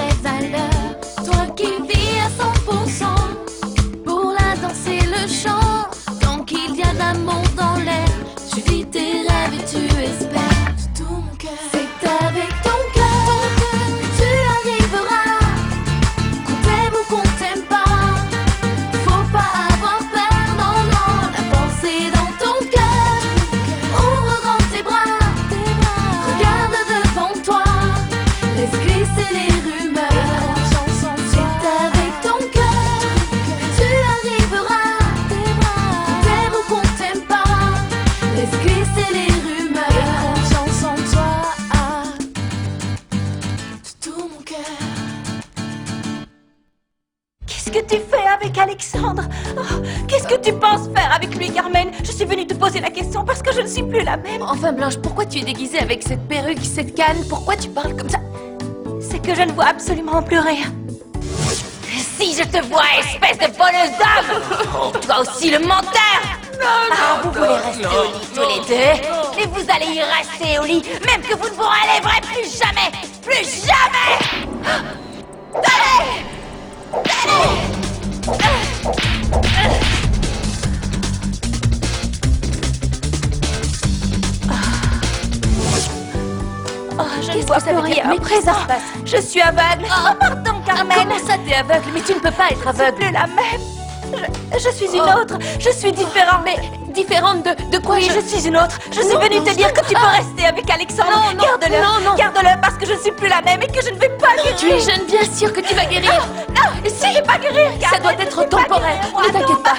très à l'heure. Toi qui vis à 100%, pour la danse et le chant. Tant qu'il y a de l'amour dans l'air, tu vis tes rêves et tu espères de tout mon cœur. C'est avec ton cœur que tu arriveras. Qu'on t'aime ou qu'on t'aime pas, faut pas avoir peur, non, non. La pensée dans ton cœur, ouvre grand tes bras. Regarde devant toi, laisse glisser les rumeurs. C'est avec ton cœur que tu arriveras. Qu'on t'aime ou qu'on t'aime pas, laisse glisser les rumeurs. Confiance en toi, de tout mon cœur. Qu'est-ce que tu fais avec Alexandre? Oh, qu'est-ce que tu penses faire avec lui, Carmen? Je suis venue te poser la question parce que je ne suis plus la même. Enfin Blanche, pourquoi tu es déguisée avec cette perruque, cette canne? Pourquoi tu parles comme ça? C'est que je ne vois absolument plus rien. Si je te vois, espèce de voleuse d'âme! Toi aussi le menteur! Vous voulez rester au lit tous les deux, et vous allez y rester au lit, même que vous ne vous relèverez plus jamais! Plus jamais! Allez! Oh, je ne vois plus rien. Mais qu'est-ce qui se Présent. passe? Je suis aveugle. Oh, pardon, Carmen. Comment ça t'es aveugle? Mais tu ne peux pas être Je suis aveugle. plus la même. Je suis une autre. Je suis différente. Mais différente de quoi? Oui, je suis une autre. Je suis venue te dire que tu peux rester avec Alexandre. Non, non, garde-le. non, non. Garde-le parce que je ne suis plus la même et que je ne vais pas guérir. Tu es jeune, bien sûr que tu vas guérir. Non, si je vais pas guérir. Ça doit être temporaire. Ne t'inquiète pas.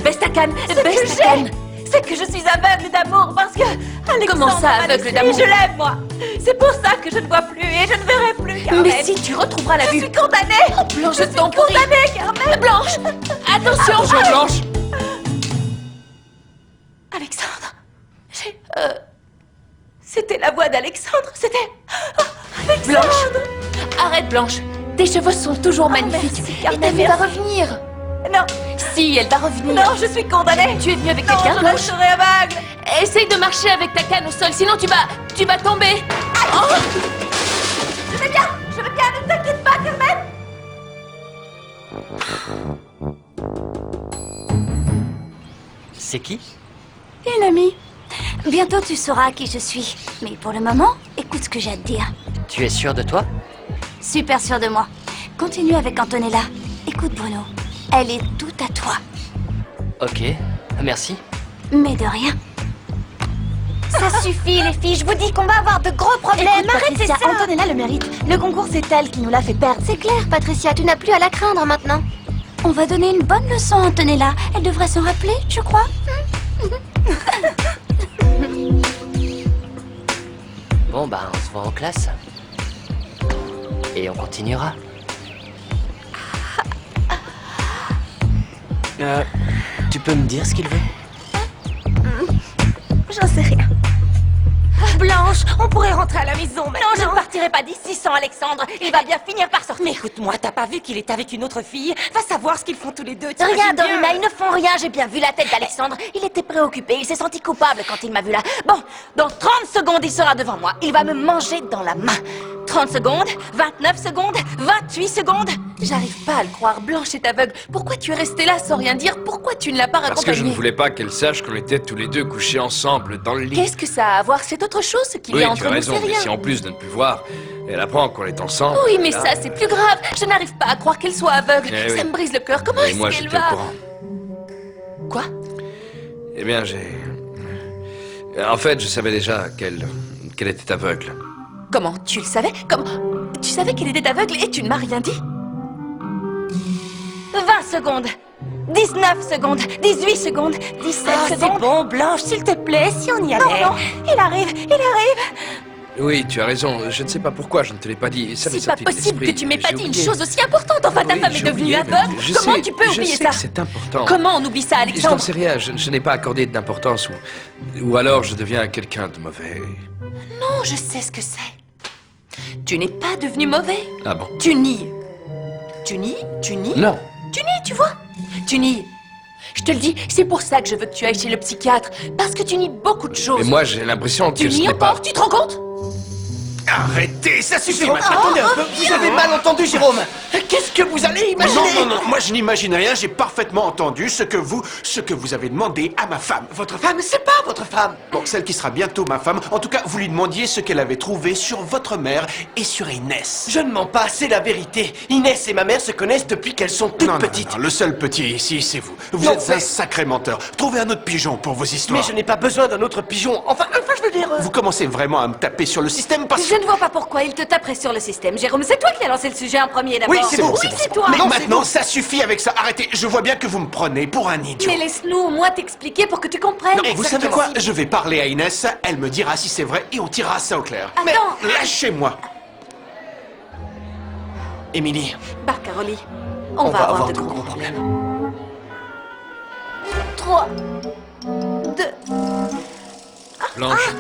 Baisse ta canne, baisse ta canne. C'est que je suis aveugle d'amour parce que Alexandre Comment ça, m'a aveugle laissé. d'amour? Je l'aime, moi. C'est pour ça que je ne vois plus et je ne verrai plus, Carmen. Mais si tu retrouveras la Je vue. suis condamnée. Blanche, je je suis t'en prie. condamnée, Carmen. Blanche, attention. Bonjour Blanche. Alexandre, c'était la voix d'Alexandre. C'était Alexandre. Blanche, arrête Blanche. Tes cheveux sont toujours magnifiques. merci, Et Carmen, ta vue va merci. revenir. Non, Si, elle va revenir. non, je suis condamnée. Tu es venue avec Non, quelqu'un, je Blanche? resterai aveugle. Essaye de marcher avec ta canne au sol, sinon tu vas tomber. Oh, Je vais bien, ne t'inquiète pas, Carmen. C'est qui? Une amie. Bientôt tu sauras qui je suis. Mais pour le moment, écoute ce que j'ai à te dire. Tu es sûr de toi? Super sûre de moi. Continue avec Antonella. Écoute Bruno, elle est toute à toi. Ok, merci. Mais de rien. Ça suffit, les filles. Je vous dis qu'on va avoir de gros problèmes. Écoute, Arrêtez Patricia, ça. Antonella le mérite. Le concours, c'est elle qui nous l'a fait perdre. C'est clair, Patricia, tu n'as plus à la craindre maintenant. On va donner une bonne leçon à Antonella. Elle devrait s'en rappeler, je crois. Bon bah on se voit en classe. Et on continuera. Tu peux me dire ce qu'il veut? J'en sais rien. Blanche, on pourrait rentrer à la maison maintenant. Non, je ne partirai pas d'ici sans Alexandre. Il va bien finir par sortir. Mais écoute-moi, t'as pas vu qu'il est avec une autre fille? Va savoir ce qu'ils font tous les deux. Rien, Dorina, ils ne font rien. J'ai bien vu la tête d'Alexandre. Il était préoccupé. Il s'est senti coupable quand il m'a vu là. Bon, dans 30 secondes, il sera devant moi. Il va me manger dans la main. 30 secondes, 29 secondes, 28 secondes. j'arrive pas à le croire. Blanche est aveugle. Pourquoi tu es restée là sans rien dire? Pourquoi tu ne l'as pas Parce que je ne raccompagnée? voulais pas qu'elle sache qu'on était tous les deux couchés ensemble dans le lit. Qu'est-ce que ça a à voir? C'est autre chose ce qu'il Oui, y a tu entre as nous, raison, c'est mais rien. si en plus de ne plus voir, elle apprend qu'on est ensemble... Oui, mais là- ça, c'est plus grave. Je n'arrive pas à croire qu'elle soit aveugle. Eh oui. Ça me brise le cœur. Comment Et est-ce moi, qu'elle j'étais au va? courant. Quoi? Eh bien, En fait, je savais déjà qu'elle était aveugle. Comment? Tu le savais? Comment? Tu savais qu'elle était aveugle et tu ne m'as rien dit? 20 secondes. 19 secondes. 18 secondes. 17 Ah, c'est secondes. bon, Blanche, s'il te plaît, si on y allait. Non, il arrive. Oui, tu as raison. Je ne sais pas pourquoi je ne te l'ai pas dit. Ça m'est C'est pas sorti de possible que l'esprit. tu m'aies pas J'ai dit une oublié. chose aussi importante. Enfin, ta Oui, femme est j'ai devenue oublié, mais aveugle. je Comment sais- tu peux oublier Je sais ça? que c'est important. Comment on oublie ça, Je n'en Alexandre? sais rien. Je n'ai pas accordé d'importance ou alors je deviens quelqu'un de mauvais. Non, je sais ce que c'est. Tu n'es pas devenu mauvais. Ah bon? Tu nies. Tu nies? Tu nies? Non. Tu nies, tu vois? Tu nies. Je te le dis, c'est pour ça que je veux que tu ailles chez le psychiatre. Parce que tu nies beaucoup de choses. Mais moi, j'ai l'impression tu que ce nies n'est pas... encore, tu te rends compte? Arrêtez, ça suffit Jérôme, maintenant. attendez un peu, vous avez mal entendu, Jérôme. Qu'est-ce que vous allez imaginer? Non, moi je n'imagine rien, j'ai parfaitement entendu ce que vous avez demandé à ma femme. Votre femme, c'est pas votre femme. Bon, celle qui sera bientôt ma femme, en tout cas, vous lui demandiez ce qu'elle avait trouvé sur votre mère et sur Inès. Je ne mens pas, c'est la vérité. Inès et ma mère se connaissent depuis qu'elles sont toutes petites. Non, le seul petit ici, c'est vous. Vous Non, êtes un sacré menteur. Trouvez un autre pigeon pour vos histoires. Mais je n'ai pas besoin d'un autre pigeon. Enfin, je veux dire... Vous commencez vraiment à me taper sur le système parce que... Je ne vois pas pourquoi il te taperait sur le système. Jérôme, c'est toi qui as lancé le sujet en premier d'abord. Oui, c'est bon, Oui, bon, c'est bon. toi. Mais Non, maintenant, ça suffit avec ça. Arrêtez, je vois bien que vous me prenez pour un idiot. Mais laisse-nous au moins t'expliquer pour que tu comprennes. Non, vous savez quoi? Je vais parler à Inès, elle me dira si c'est vrai et on tirera ça au clair. Attends. Mais lâchez-moi. Émilie, Barcaroli, on va avoir de gros problèmes. 3, 2... Blanche,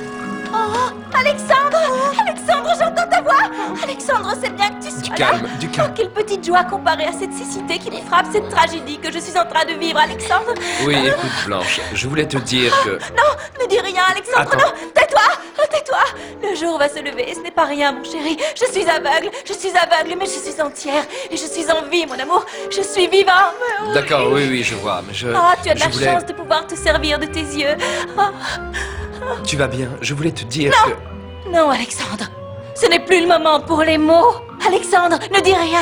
Oh, Alexandre! Alexandre, j'entends ta voix! Alexandre, c'est bien que tu sois là! calme, du calme. Oh, quelle petite joie comparée à cette cécité qui me frappe, cette tragédie que je suis en train de vivre, Alexandre! Oui, écoute, Blanche, je voulais te dire que... Non, ne dis rien, Alexandre, Attends. non! Tais-toi! Tais-toi! Le jour va se lever, ce n'est pas rien, mon chéri. Je suis aveugle, mais je suis entière. Et je suis en vie, mon amour. Je suis vivant. Oui. D'accord, oui, je vois, mais je... Oh, tu as de je la voulais- chance de pouvoir te servir de tes yeux. Oh, Tu vas bien, je voulais te dire que... non, Alexandre. Ce n'est plus le moment pour les mots. Alexandre, ne dis rien.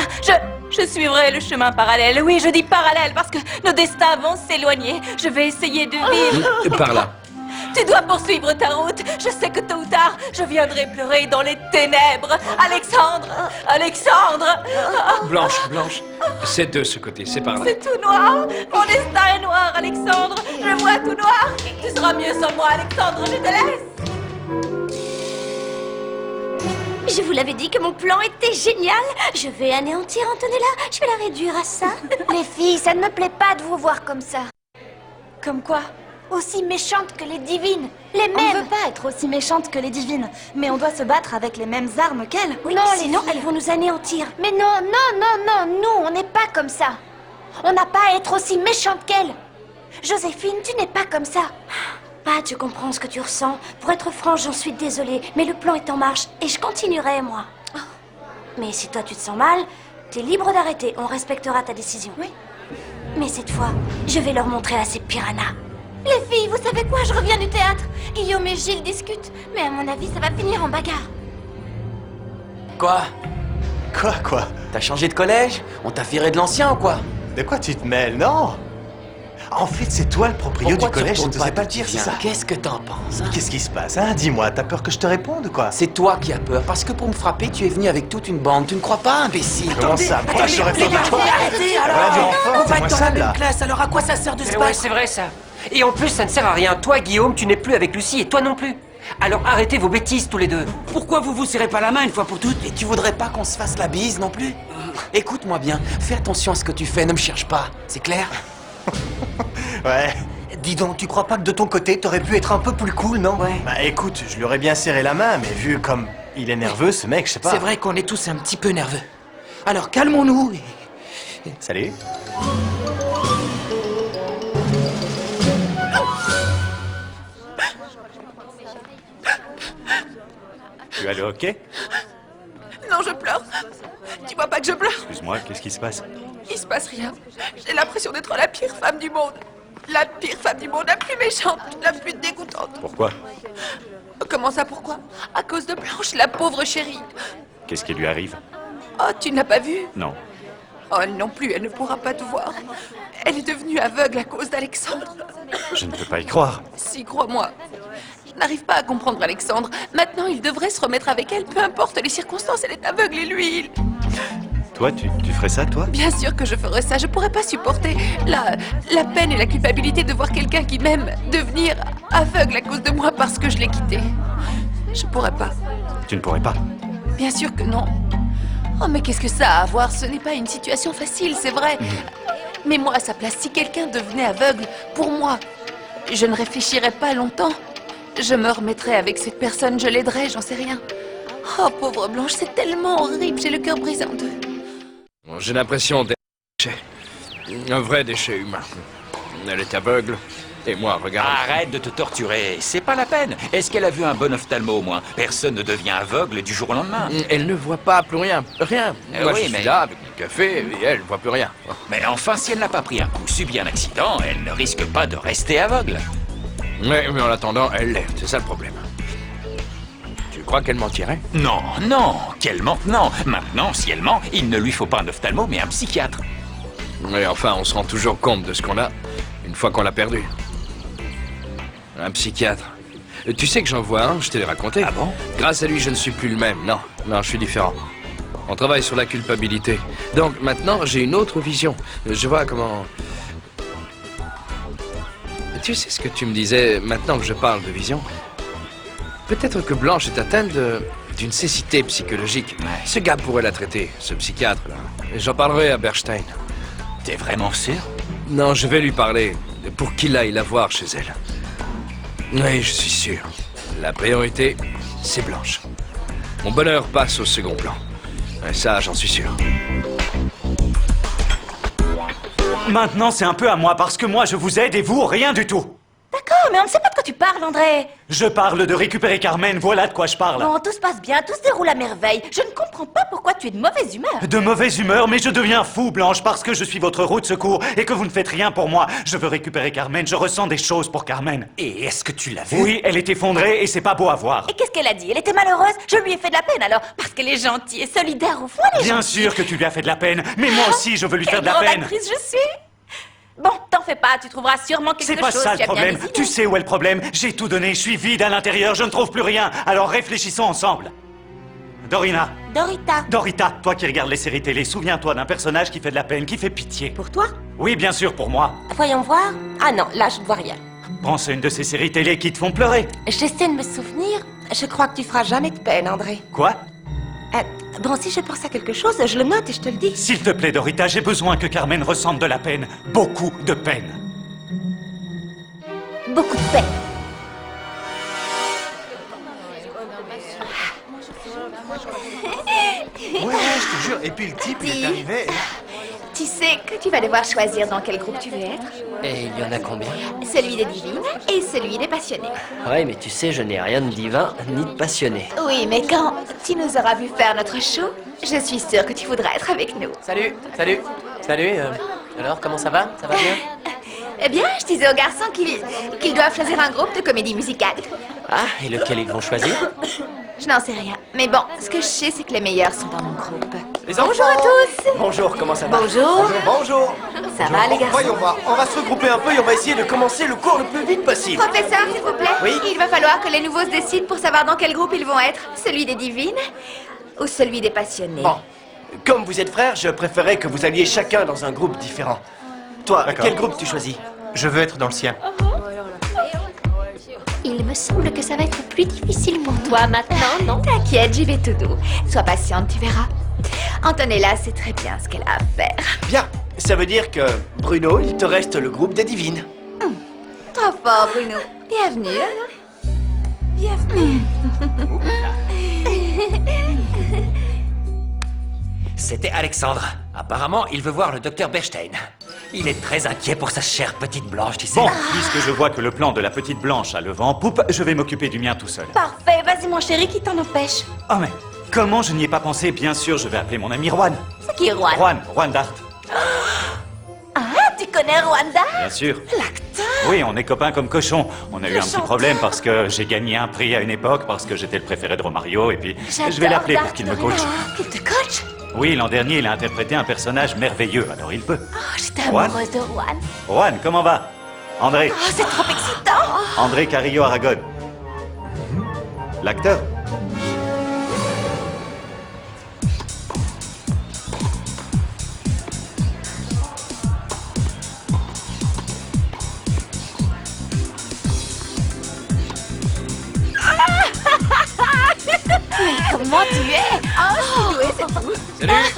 Je suivrai le chemin parallèle. Oui, je dis parallèle parce que nos destins vont s'éloigner. Je vais essayer de vivre. Par là. Tu dois poursuivre ta route. Je sais que tôt ou tard, je viendrai pleurer dans les ténèbres. Alexandre! Alexandre! Blanche, c'est de ce côté, c'est par là. C'est tout noir. Mon destin est noir, Alexandre. Je vois tout noir. Tu seras mieux sans moi, Alexandre. Je te laisse. Je vous l'avais dit que mon plan était génial. Je vais anéantir Antonella. Je vais la réduire à ça. Les filles, ça ne me plaît pas de vous voir comme ça. Comme quoi? Aussi méchante que les divines. Les On mêmes. ne veut pas être aussi méchante que les divines, mais on doit se battre avec les mêmes armes qu'elles. Oui, non, sinon elles vont nous anéantir. Mais non, nous, on n'est pas comme ça. On n'a pas à être aussi méchante qu'elle. Joséphine, tu n'es pas comme ça. Pat, je comprends ce que tu ressens. Pour être franche, j'en suis désolée, mais le plan est en marche et je continuerai, moi. Mais si toi tu te sens mal, t'es libre d'arrêter. On respectera ta décision. Oui. Mais cette fois, je vais leur montrer à ces piranhas. Les filles, vous savez quoi? Je reviens du théâtre. Guillaume et Gilles discutent, mais à mon avis, ça va finir en bagarre. quoi? Quoi? T'as changé de collège? On t'a viré de l'ancien ou quoi? De quoi tu te mêles? Non! En fait, c'est toi le proprio Pourquoi du tu collège, je retournes ne sais pas d'où le dire, tu c'est viens? ça? Qu'est-ce que t'en penses, hein? Qu'est-ce qui se passe, hein? Dis-moi, t'as peur que je te réponde ou quoi? C'est toi qui as peur, parce que pour me frapper, tu es venu avec toute une bande. Tu ne crois pas, imbécile? Comment ça? Pourquoi je serais peur de toi? Arrêtez Voilà, alors! du renfort, On va c'est moi être dans ça, la même là. classe, alors à quoi ça sert de se Mais ouais, battre? c'est vrai ça. Et en plus, ça ne sert à rien. Toi, Guillaume, tu n'es plus avec Lucie et toi non plus. Alors arrêtez vos bêtises tous les deux. Pourquoi vous vous serrez pas la main une fois pour toutes? Et tu voudrais pas qu'on se fasse la bise non plus? Écoute-moi bien, fais attention à ce que tu fais, ne me cherche pas, c'est clair? Ouais. Dis donc, tu crois pas que de ton côté, t'aurais pu être un peu plus cool, non? Ouais. Bah écoute, je lui aurais bien serré la main, mais vu comme il est nerveux, ce mec, je sais pas. C'est vrai qu'on est tous un petit peu nerveux. Alors calmons-nous. Salut. Tu as le hockey? Non, je pleure. Tu vois pas que je pleure? Excuse-moi, qu'est-ce qui se passe? Il se passe rien. J'ai l'impression d'être la pire femme du monde. La pire femme du monde, la plus méchante, la plus dégoûtante. Pourquoi? Comment ça, pourquoi? À cause de Blanche, la pauvre chérie. Qu'est-ce qui lui arrive? Oh, tu ne l'as pas vue? Non. Oh, elle non plus, elle ne pourra pas te voir. Elle est devenue aveugle à cause d'Alexandre. Je ne peux pas y croire. Si, crois-moi. Je n'arrive pas à comprendre Alexandre. Maintenant, il devrait se remettre avec elle, peu importe les circonstances. Elle est aveugle et lui, il... Toi, tu ferais ça, toi? Bien sûr que je ferais ça. Je pourrais pas supporter la peine et la culpabilité de voir quelqu'un qui m'aime devenir aveugle à cause de moi parce que je l'ai quitté. Je pourrais pas. Tu ne pourrais pas. Bien sûr que non. Oh, mais qu'est-ce que ça a à voir? Ce n'est pas une situation facile, c'est vrai. Mais moi, à sa place, si quelqu'un devenait aveugle, pour moi, je ne réfléchirais pas longtemps. Je me remettrais avec cette personne, je l'aiderais, j'en sais rien. Oh, pauvre Blanche, c'est tellement horrible, j'ai le cœur brisé en deux. Bon, j'ai l'impression d'être un déchet. Un vrai déchet humain. Elle est aveugle. Et moi, regarde. Arrête de te torturer, c'est pas la peine. Est-ce qu'elle a vu un bon ophtalmo au moins? Personne ne devient aveugle du jour au lendemain. Elle ne voit pas plus rien. Rien. Moi, oui, je suis mais- là avec mon café et elle ne voit plus rien. Mais enfin, si elle n'a pas pris un coup, subi un accident, elle ne risque pas de rester aveugle. Mais en attendant, elle l'est. C'est ça le problème. Tu crois qu'elle mentirait? Non, non, qu'elle mente, non. Maintenant, si elle ment, il ne lui faut pas un ophtalmo, mais un psychiatre. Mais enfin, on se rend toujours compte de ce qu'on a une fois qu'on l'a perdu. Un psychiatre. Tu sais que j'en vois un, je te l'ai raconté. Ah bon? Grâce à lui, je ne suis plus le même. Non, je suis différent. On travaille sur la culpabilité. Donc maintenant, j'ai une autre vision. Je vois comment... Tu sais ce que tu me disais maintenant que je parle de vision? Peut-être que Blanche est atteinte d'une cécité psychologique. Ce gars pourrait la traiter, ce psychiatre-là. J'en parlerai à Bernstein. T'es vraiment sûr? Non, je vais lui parler pour qu'il aille la voir chez elle. Oui, je suis sûr. La priorité, c'est Blanche. Mon bonheur passe au second plan. Et ça, j'en suis sûr. Maintenant, c'est un peu à moi, parce que moi, je vous aide et vous, rien du tout. D'accord, mais on ne sait pas de quoi tu parles, André. Je parle de récupérer Carmen, voilà de quoi je parle. Bon, tout se passe bien, tout se déroule à merveille. Je ne comprends pas pourquoi tu es de mauvaise humeur. De mauvaise humeur, mais je deviens fou, Blanche, parce que je suis votre roue de secours et que vous ne faites rien pour moi. Je veux récupérer Carmen, je ressens des choses pour Carmen. Et est-ce que tu l'as vu? Oui, elle est effondrée et c'est pas beau à voir. Et qu'est-ce qu'elle a dit? Elle était malheureuse? Je lui ai fait de la peine alors, parce qu'elle est gentille et solidaire au fond, elle est Bien gentille. sûr que tu lui as fait de la peine, mais moi aussi, je veux lui faire Quelle de la grande peine. actrice je suis. Bon, t'en fais pas, tu trouveras sûrement quelque chose. C'est pas ça tu le as bien problème. des idées. Tu sais où est le problème? J'ai tout donné, je suis vide à l'intérieur, je ne trouve plus rien. Alors réfléchissons ensemble. Dorita, toi qui regardes les séries télé, souviens-toi d'un personnage qui fait de la peine, qui fait pitié. Pour toi? Oui, bien sûr, pour moi. Voyons voir. Ah non, là, je ne vois rien. Pense à une de ces séries télé qui te font pleurer. J'essaie de me souvenir. Je crois que tu feras jamais de peine, André. Quoi? Bon, si je pense à quelque chose, je le note et je te le dis. S'il te plaît, Dorita, j'ai besoin que Carmen ressente de la peine. Beaucoup de peine. Beaucoup de peine. Ouais, je te jure. Et puis le type, il est arrivé. Tu sais que tu vas devoir choisir dans quel groupe tu veux être. Et il y en a combien? Celui des divines et celui des passionnés. Ouais, mais tu sais, je n'ai rien de divin ni de passionné. Oui, mais quand tu nous auras vu faire notre show, je suis sûre que tu voudras être avec nous. Salut. Alors, comment ça va? Ça va bien? Eh bien, je disais aux garçons qu'ils doivent choisir un groupe de comédie musicale. Ah, et lequel ils vont choisir? Je n'en sais rien. Mais bon, ce que je sais, c'est que les meilleurs sont dans mon groupe. Bonjour à tous. Bonjour, comment ça va? Bonjour. Bonjour. Ça va, les garçons? Voyons voir, on va se regrouper un peu et on va essayer de commencer le cours le plus vite possible. Professeur, s'il vous plaît. Oui. Il va falloir que les nouveaux se décident pour savoir dans quel groupe ils vont être. Celui des divines ou celui des passionnés. Bon, comme vous êtes frères, je préférais que vous alliez chacun dans un groupe différent. Toi, quel groupe tu choisis? Je veux être dans le sien. Il me semble que ça va être plus difficile pour toi maintenant, non? T'inquiète, j'y vais tout doux. Sois patiente, tu verras. Antonella sait très bien ce qu'elle a à faire. Bien, ça veut dire que, Bruno, il te reste le groupe des divines. Trop fort, Bruno. Bienvenue. Bienvenue. C'était Alexandre. Apparemment, il veut voir le docteur Bernstein. Il est très inquiet pour sa chère petite Blanche, tu sais. Bon, puisque je vois que le plan de la petite Blanche a le vent en poupe, je vais m'occuper du mien tout seul. Parfait, vas-y, mon chéri, qui t'en empêche? Oh mais, comment je n'y ai pas pensé? Bien sûr, je vais appeler mon ami Juan. C'est qui, Juan? Juan Dart. Ah, tu connais Rwanda? Bien sûr. L'acteur? Oui, on est copains comme cochons. On a eu un petit chanteur. problème parce que j'ai gagné un prix à une époque, parce que j'étais le préféré de Romario, et puis je vais J'adore l'appeler pour Dark qu'il me coach. Dorina. Qu'il te coach? Oui, l'an dernier, il a interprété un personnage merveilleux, alors il peut. Oh, j'étais Juan? amoureuse de Juan. Juan, comment va? André. Oh, c'est trop excitant. André Carrillo Aragon. L'acteur. Comment tu es? Oh, je suis douée, c'est tout. Salut.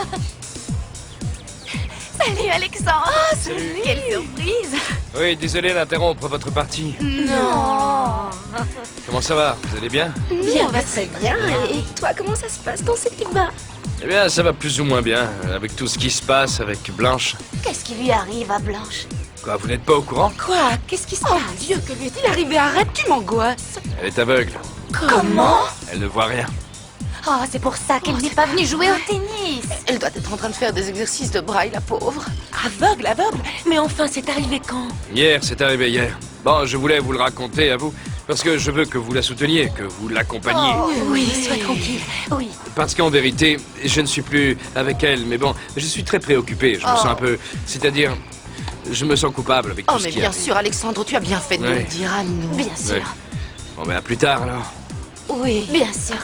Salut, Alexandre. Oh, salut. Quelle surprise. Oui, désolé d'interrompre votre partie. Non. Comment ça va? Vous allez bien? Bien, va très bien. Et toi, comment ça se passe dans cette climat? Eh bien, ça va plus ou moins bien, avec tout ce qui se passe avec Blanche. Qu'est-ce qui lui arrive à Blanche? Quoi, vous n'êtes pas au courant? Quoi? Qu'est-ce qui se passe? Oh Dieu, que lui est-il arrivé? Arrête, tu m'angoisses. Elle est aveugle. Comment? Elle ne voit rien. Oh, c'est pour ça qu'elle n'est pas venue jouer au tennis. Elle doit être en train de faire des exercices de braille, la pauvre. Aveugle, aveugle? Mais enfin, c'est arrivé quand? Hier, c'est arrivé hier. Bon, je voulais vous le raconter à vous, parce que je veux que vous la souteniez, que vous l'accompagniez. Oui, sois tranquille. Oui. Parce qu'en vérité, je ne suis plus avec elle, mais bon, je suis très préoccupé. Je me sens un peu... C'est-à-dire, je me sens coupable avec tout Oh, ce mais qui bien arrive. sûr, Alexandre, tu as bien fait de Ouais. le dire à nous. Bien sûr. Ouais. Bon, ben à plus tard, alors. Oui. Bien sûr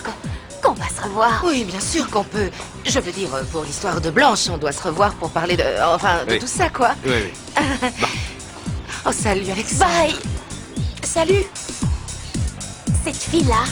qu'on va se revoir. Oui, bien sûr qu'on peut. Je veux dire, pour l'histoire de Blanche, on doit se revoir pour parler de... Enfin, de Oui. tout ça, quoi. Oui, oui. Oh, salut, Alexandre. Bye. Salut. Cette fille-là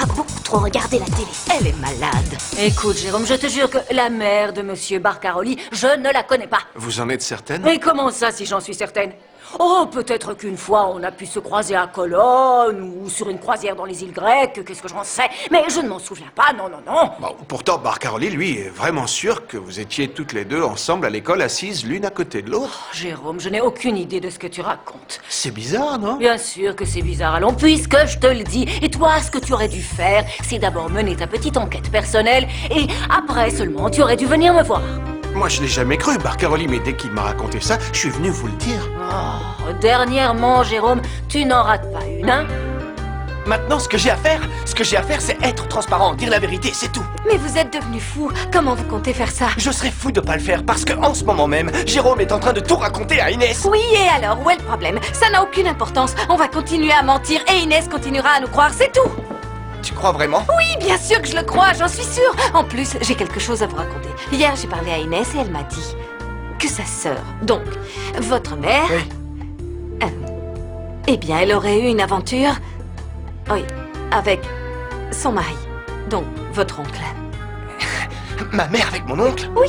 a beaucoup trop regardé la télé. Elle est malade. Écoute, Jérôme, je te jure que la mère de Monsieur Barcaroli, je ne la connais pas. Vous en êtes certaine? Mais comment ça, si j'en suis certaine? Oh, peut-être qu'une fois, on a pu se croiser à Cologne ou sur une croisière dans les îles grecques, qu'est-ce que j'en sais? Mais je ne m'en souviens pas, non, non, non. Bon, pourtant, Barcaroli, lui, est vraiment sûr que vous étiez toutes les deux ensemble à l'école, assises l'une à côté de l'autre. Jérôme, je n'ai aucune idée de ce que tu racontes. C'est bizarre, non? Bien sûr que c'est bizarre, allons, puisque je te le dis. Et toi, ce que tu aurais dû faire, c'est d'abord mener ta petite enquête personnelle, et après seulement, tu aurais dû venir me voir. Moi, je l'ai jamais cru, Barcaroli, mais dès qu'il m'a raconté ça, je suis venu vous le dire. Oh, dernièrement, Jérôme, tu n'en rates pas une, hein? Maintenant, ce que j'ai à faire, c'est être transparent, dire la vérité, c'est tout. Mais vous êtes devenu fou. Comment vous comptez faire ça? Je serais fou de pas le faire parce que en ce moment même, Jérôme est en train de tout raconter à Inès. Oui, et alors, où est le problème? Ça n'a aucune importance. On va continuer à mentir et Inès continuera à nous croire, c'est tout. Tu crois vraiment? Oui, bien sûr que je le crois, j'en suis sûre. En plus, j'ai quelque chose à vous raconter. Hier, j'ai parlé à Inès et elle m'a dit que sa sœur, donc votre mère, eh bien, elle aurait eu une aventure, oui, avec son mari, donc votre oncle. Ma mère avec mon oncle? Oui,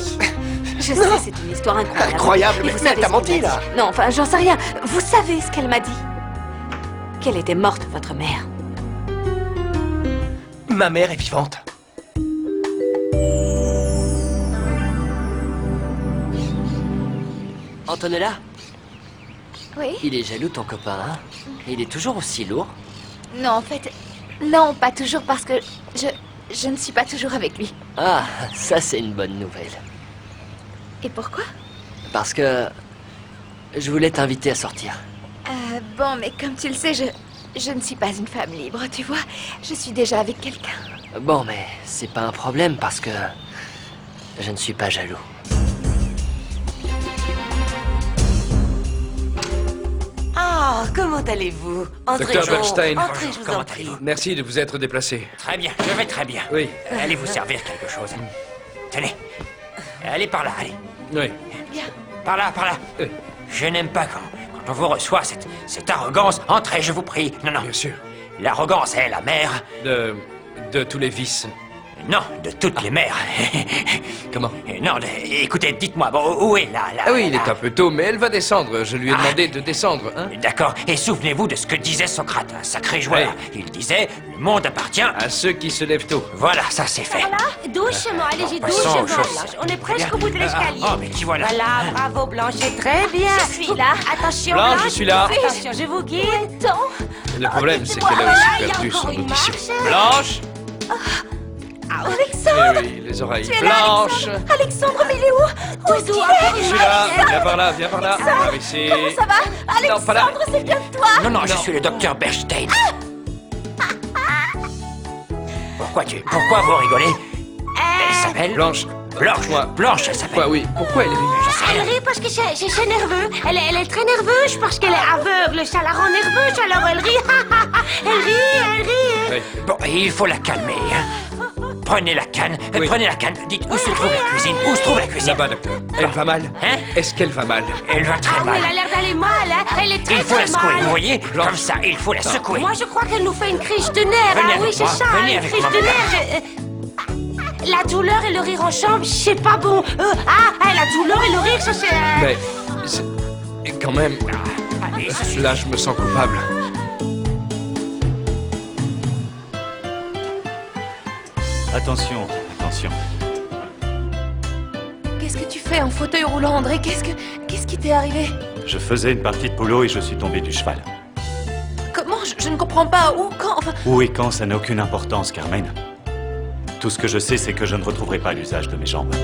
je sais, c'est une histoire incroyable. Incroyable, Et mais vous elle savez t'a ce menti, qu'elle m'a là. dit? Non, enfin, j'en sais rien. Vous savez ce qu'elle m'a dit? Qu'elle était morte, votre mère. Ma mère est vivante. Antonella, Oui? il est jaloux ton copain, hein? Il est toujours aussi lourd. Non, en fait, non, pas toujours parce que je ne suis pas toujours avec lui. Ah, ça c'est une bonne nouvelle. Et pourquoi? Parce que je voulais t'inviter à sortir. Bon, mais comme tu le sais, je ne suis pas une femme libre, tu vois. Je suis déjà avec quelqu'un. Bon, mais c'est pas un problème parce que je ne suis pas jaloux. Ah, comment allez-vous? Entrez, Docteur Jo. Bernstein. Entrez, je vous Comment en prie. allez-vous? Merci de vous être déplacé. Très bien, je vais très bien. Oui. Allez vous servir quelque chose. Tenez. Allez par là, allez. Oui. Par là, par là. Je n'aime pas quand on vous reçoit cette arrogance. Entrez, je vous prie. Non, non. Bien sûr. L'arrogance est la mère. De tous les vices. Non, de toutes les mères. Comment? Non, écoutez, dites-moi, bon, où est là? Ah oui, il est un peu tôt, mais elle va descendre. Je lui ai demandé de descendre, hein? D'accord, et souvenez-vous de ce que disait Socrate, un sacré joueur. Il disait, le monde appartient À ceux qui se lèvent tôt. Voilà, ça c'est fait. Doucement, allez-y, Passons aux choses. On est presque au bout de l'escalier. Oh, mais qui voilà? Voilà, bravo Blanche, très bien. Je suis là. Attention, Blanche, je suis là. Attention, je vous guide. Le problème, c'est qu'elle a aussi perdu son audition. Blanche! Alexandre, Eh oui, les oreilles. tu es là, Blanche! Alexandre, mais il est où? Où est-ce qu'il Je est? suis là. Viens par là, viens par là. Par ici. Comment ça va? Non, pas là. Alexandre, c'est bien toi. Non, non, je suis le docteur Bernstein. Pourquoi vous rigolez? Elle s'appelle Blanche. Blanche. Moi. Blanche, elle s'appelle. Quoi, oui. Pourquoi elle rit? Je sais rien. Elle rit parce que c'est nerveux. Elle est très nerveuse parce qu'elle est aveugle. Ça la rend nerveuse, alors elle rit. Elle rit. Oui. Bon, il faut la calmer. Hein. Prenez la canne. Oui. Prenez la canne. Dites où se trouve la cuisine. Où se trouve la cuisine? Là-bas, docteur. Elle va mal? Hein? Est-ce qu'elle va mal? Elle va très Ah oui, mal. elle a l'air d'aller mal. Hein. Elle est très Il faut la très secouer, mal. vous voyez? Blanche. Comme ça, il faut la secouer. Moi, je crois qu'elle nous fait une crise de nerfs. Venez Ah oui, avec c'est moi. ça. Venez Une avec crise moi, de madame. nerfs. La douleur et le rire ensemble, c'est pas bon. La douleur et le rire, ça c'est... Mais... Et quand même... Allez, ça suffit. Là, je me sens coupable. Attention, attention. Qu'est-ce que tu fais en fauteuil roulant, André? Qu'est-ce qui t'est arrivé? Je faisais une partie de polo et je suis tombé du cheval. Comment? Je ne comprends pas. Où? Quand? Enfin... Où et quand, ça n'a aucune importance, Carmen. Tout ce que je sais, c'est que je ne retrouverai pas l'usage de mes jambes.